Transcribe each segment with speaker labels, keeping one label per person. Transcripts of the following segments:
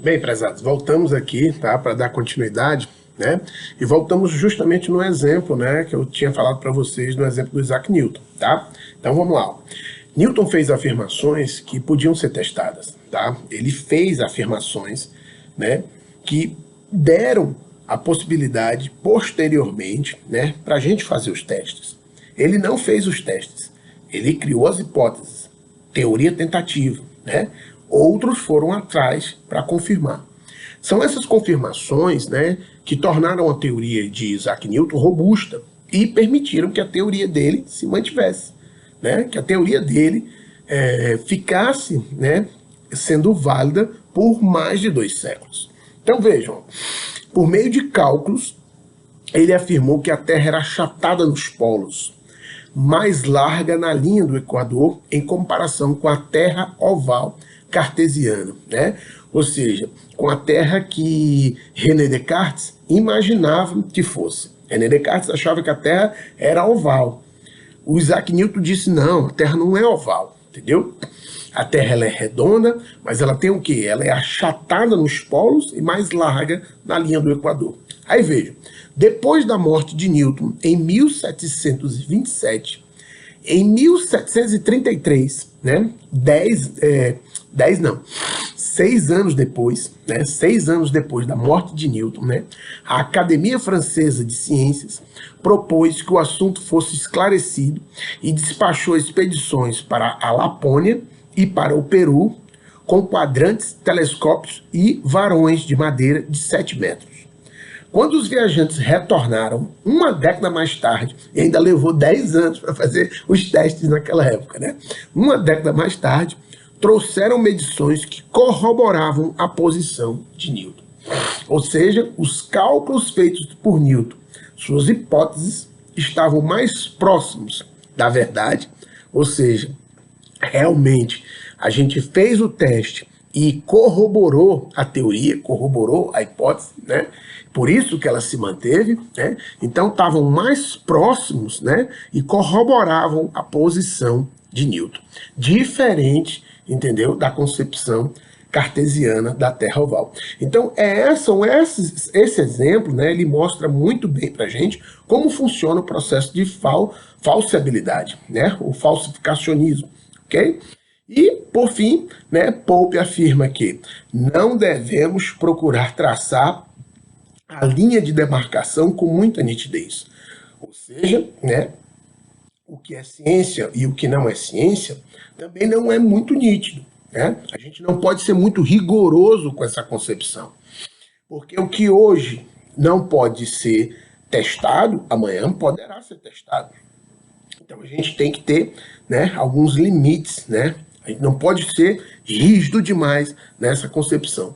Speaker 1: Bem, prezados, voltamos aqui, tá, para dar continuidade, né? E voltamos justamente no exemplo, né, que eu tinha falado para vocês, no exemplo do Isaac Newton, tá? Então vamos lá. Newton fez afirmações que podiam ser testadas, tá? Ele fez afirmações, né, que deram a possibilidade posteriormente, né, para a gente fazer os testes. Ele não fez os testes, ele criou as hipóteses, teoria tentativa, né? Outros foram atrás para confirmar. São essas confirmações, né, que tornaram a teoria de Isaac Newton robusta e permitiram que a teoria dele se mantivesse, né, que a teoria dele ficasse, né, sendo válida por mais de 2 séculos. Então vejam, por meio de cálculos, ele afirmou que a Terra era achatada nos polos, mais larga na linha do Equador em comparação com a Terra oval cartesiana, né? Ou seja, com a Terra que René Descartes imaginava que fosse. René Descartes achava que a Terra era oval. O Isaac Newton disse, não, a Terra não é oval, entendeu? A Terra ela é redonda, mas ela tem o quê? Ela é achatada nos polos e mais larga na linha do Equador. Aí veja, depois da morte de Newton, em 1727, em 1733, né, 6 anos depois, né, 6 anos depois da morte de Newton, né, a Academia Francesa de Ciências propôs que o assunto fosse esclarecido e despachou expedições para a Lapônia e para o Peru com quadrantes, telescópios e varões de madeira de 7 metros. Quando os viajantes retornaram, uma década mais tarde, e ainda levou 10 anos para fazer os testes naquela época, né? Uma década mais tarde, trouxeram medições que corroboravam a posição de Newton. Ou seja, os cálculos feitos por Newton, suas hipóteses, estavam mais próximos da verdade, ou seja, realmente a gente fez o teste e corroborou a teoria, corroborou a hipótese, né? Por isso que ela se manteve, né? Então estavam mais próximos, né? E corroboravam a posição de Newton. Diferente, entendeu? Da concepção cartesiana da Terra oval. Então, esse exemplo, né? Ele mostra muito bem para a gente como funciona o processo de falsibilidade, né? O falsificacionismo, ok? E, por fim, né, Pope afirma que não devemos procurar traçar a linha de demarcação com muita nitidez. Ou seja, né, o que é ciência e o que não é ciência também não é muito nítido, né? A gente não pode ser muito rigoroso com essa concepção. Porque o que hoje não pode ser testado, amanhã poderá ser testado. Então a gente tem que ter, né, alguns limites, né? A gente não pode ser rígido demais nessa concepção.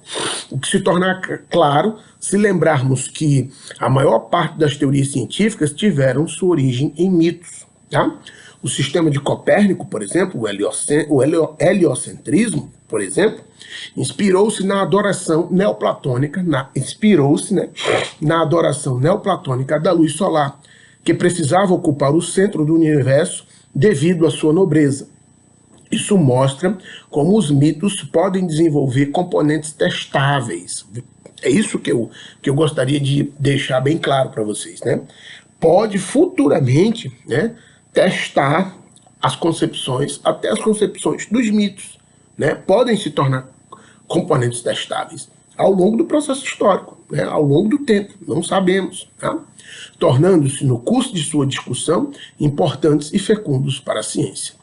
Speaker 1: O que se torna claro se lembrarmos que a maior parte das teorias científicas tiveram sua origem em mitos. Tá? O sistema de Copérnico, por exemplo, o heliocentrismo, por exemplo, inspirou-se na adoração neoplatônica, né, na adoração neoplatônica da luz solar, que precisava ocupar o centro do universo devido à sua nobreza. Isso mostra como os mitos podem desenvolver componentes testáveis. É isso que eu gostaria de deixar bem claro para vocês, né? Pode futuramente, né, testar as concepções, até as concepções dos mitos, né? Podem se tornar componentes testáveis ao longo do processo histórico, né? Ao longo do tempo, não sabemos, tá? Tornando-se, no curso de sua discussão, importantes e fecundos para a ciência.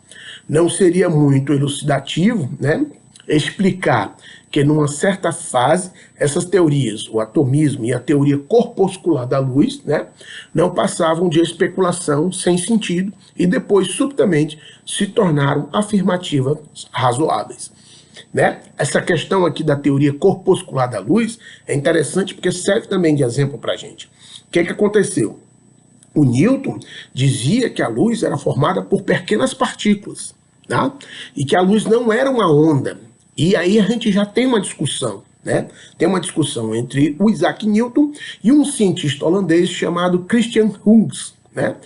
Speaker 1: Não seria muito elucidativo, né, explicar que numa certa fase essas teorias, o atomismo e a teoria corpuscular da luz, né, não passavam de especulação sem sentido e depois subitamente se tornaram afirmativas razoáveis. Né? Essa questão aqui da teoria corpuscular da luz é interessante porque serve também de exemplo para a gente. O que aconteceu? O Newton dizia que a luz era formada por pequenas partículas, tá? E que a luz não era uma onda. E aí a gente já tem uma discussão, né? Tem uma discussão entre o Isaac Newton e um cientista holandês chamado Christian Huygens, né?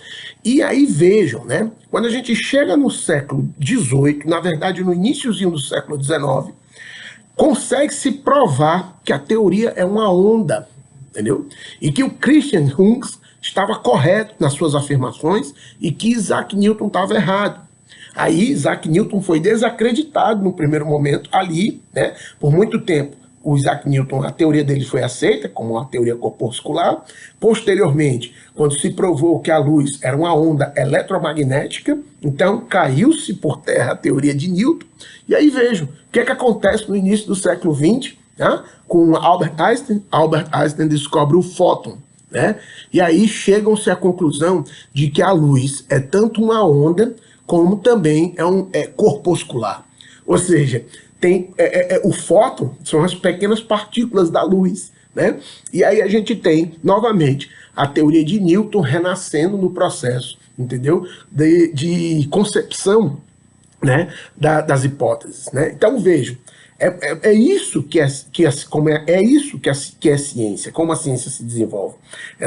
Speaker 1: E aí vejam, né? Quando a gente chega no século XVIII, na verdade no iniciozinho do século XIX, consegue-se provar que a teoria é uma onda, entendeu? E que o Christian Huygens estava correto nas suas afirmações e que Isaac Newton estava errado. Aí Isaac Newton foi desacreditado no primeiro momento ali, né? Por muito tempo o Isaac Newton, a teoria dele foi aceita como uma teoria corpuscular. Posteriormente, quando se provou que a luz era uma onda eletromagnética, então caiu-se por terra a teoria de Newton. E aí vejam, o que é que acontece no início do século XX, né? Com Albert Einstein. Albert Einstein descobre o fóton, né? E aí chegam-se à conclusão de que a luz é tanto uma onda como também é corpuscular. Ou seja, tem o fóton são as pequenas partículas da luz, né? E aí a gente tem, novamente, a teoria de Newton renascendo no processo, entendeu? De concepção, né? Das hipóteses, né? Então vejam, é isso que é ciência, como a ciência se desenvolve.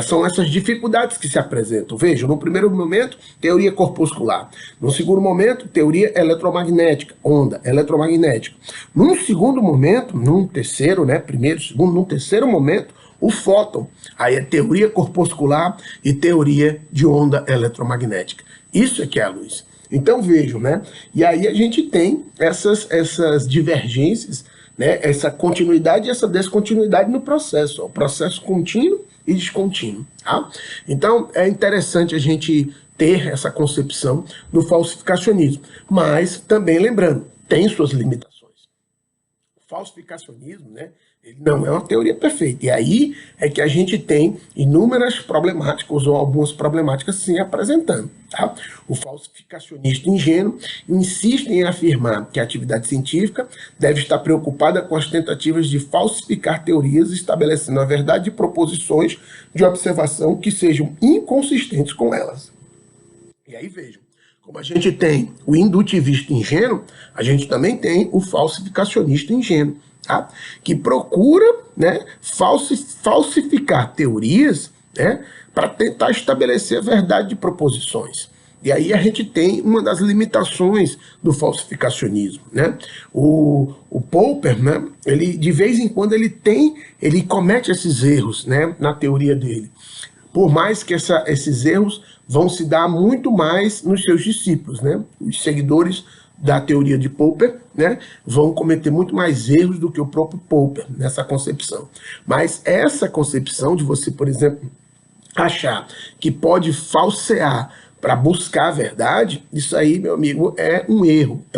Speaker 1: São essas dificuldades que se apresentam. Vejam, no primeiro momento, teoria corpuscular. No segundo momento, teoria eletromagnética, onda eletromagnética. Num segundo momento, num terceiro, né? Primeiro, segundo, num terceiro momento, o fóton. Aí é teoria corpuscular e teoria de onda eletromagnética. Isso é que é a luz. Então vejam, né? E aí a gente tem essas divergências, né? Essa continuidade e essa descontinuidade no processo, o processo contínuo e descontínuo, tá? Então é interessante a gente ter essa concepção do falsificacionismo, mas também lembrando, tem suas limitações. O falsificacionismo, né? Ele não é uma teoria perfeita. E aí é que a gente tem inúmeras problemáticas, ou algumas problemáticas se apresentando. Tá? O falsificacionista ingênuo insiste em afirmar que a atividade científica deve estar preocupada com as tentativas de falsificar teorias, estabelecendo a verdade de proposições de observação que sejam inconsistentes com elas. E aí vejam, como a gente tem o indutivista ingênuo, a gente também tem o falsificacionista ingênuo. Tá? Que procura, né, falsificar teorias, né, para tentar estabelecer a verdade de proposições. E aí a gente tem uma das limitações do falsificacionismo, né? O Popper, né, ele de vez em quando ele comete esses erros, né, na teoria dele. Por mais que esses erros vão se dar muito mais nos seus discípulos, né? Os seguidores da teoria de Popper, né, vão cometer muito mais erros do que o próprio Popper nessa concepção. Mas essa concepção de você, por exemplo, achar que pode falsear para buscar a verdade, isso aí, meu amigo, é um erro, é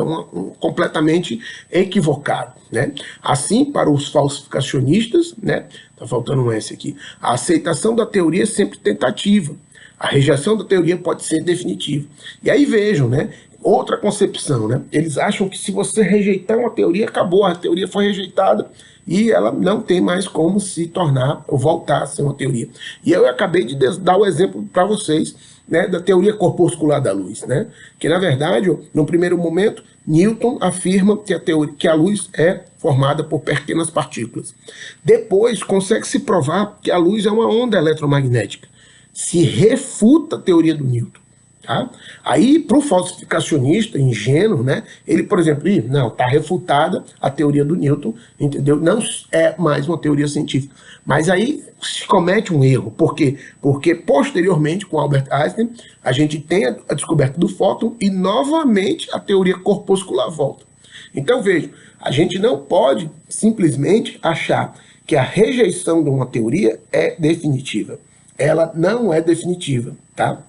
Speaker 1: completamente equivocado, né? Assim, para os falsificacionistas, né, tá faltando um S aqui, a aceitação da teoria é sempre tentativa, a rejeição da teoria pode ser definitiva. E aí vejam, né, outra concepção, né? Eles acham que se você rejeitar uma teoria, acabou, a teoria foi rejeitada e ela não tem mais como se tornar ou voltar a ser uma teoria. E eu acabei de dar o exemplo para vocês, né, da teoria corpuscular da luz, né? Que na verdade, no primeiro momento, Newton afirma que a luz é formada por pequenas partículas. Depois, consegue-se provar que a luz é uma onda eletromagnética. Se refuta a teoria do Newton. Tá? Aí, para o falsificacionista ingênuo, né, ele, por exemplo, não, está refutada a teoria do Newton, entendeu? Não é mais uma teoria científica. Mas aí se comete um erro. Por quê? Porque posteriormente, com Albert Einstein, a gente tem a descoberta do fóton e novamente a teoria corpuscular volta. Então, veja, a gente não pode simplesmente achar que a rejeição de uma teoria é definitiva. Ela não é definitiva, tá?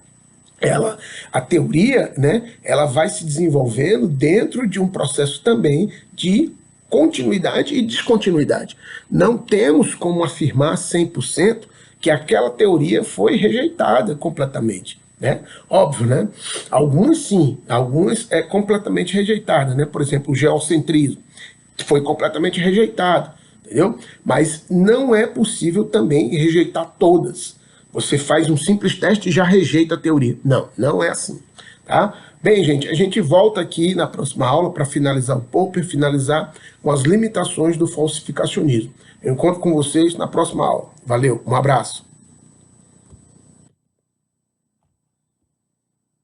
Speaker 1: A teoria, né, ela vai se desenvolvendo dentro de um processo também de continuidade e descontinuidade. Não temos como afirmar 100% que aquela teoria foi rejeitada completamente, né? Óbvio, né? Algumas sim, algumas é completamente rejeitada, né? Por exemplo, o geocentrismo foi completamente rejeitado, entendeu? Mas não é possível também rejeitar todas. Você faz um simples teste e já rejeita a teoria. Não, não é assim, tá? Bem, gente, a gente volta aqui na próxima aula para finalizar o Popper, finalizar com as limitações do falsificacionismo. Eu encontro com vocês na próxima aula. Valeu, um abraço.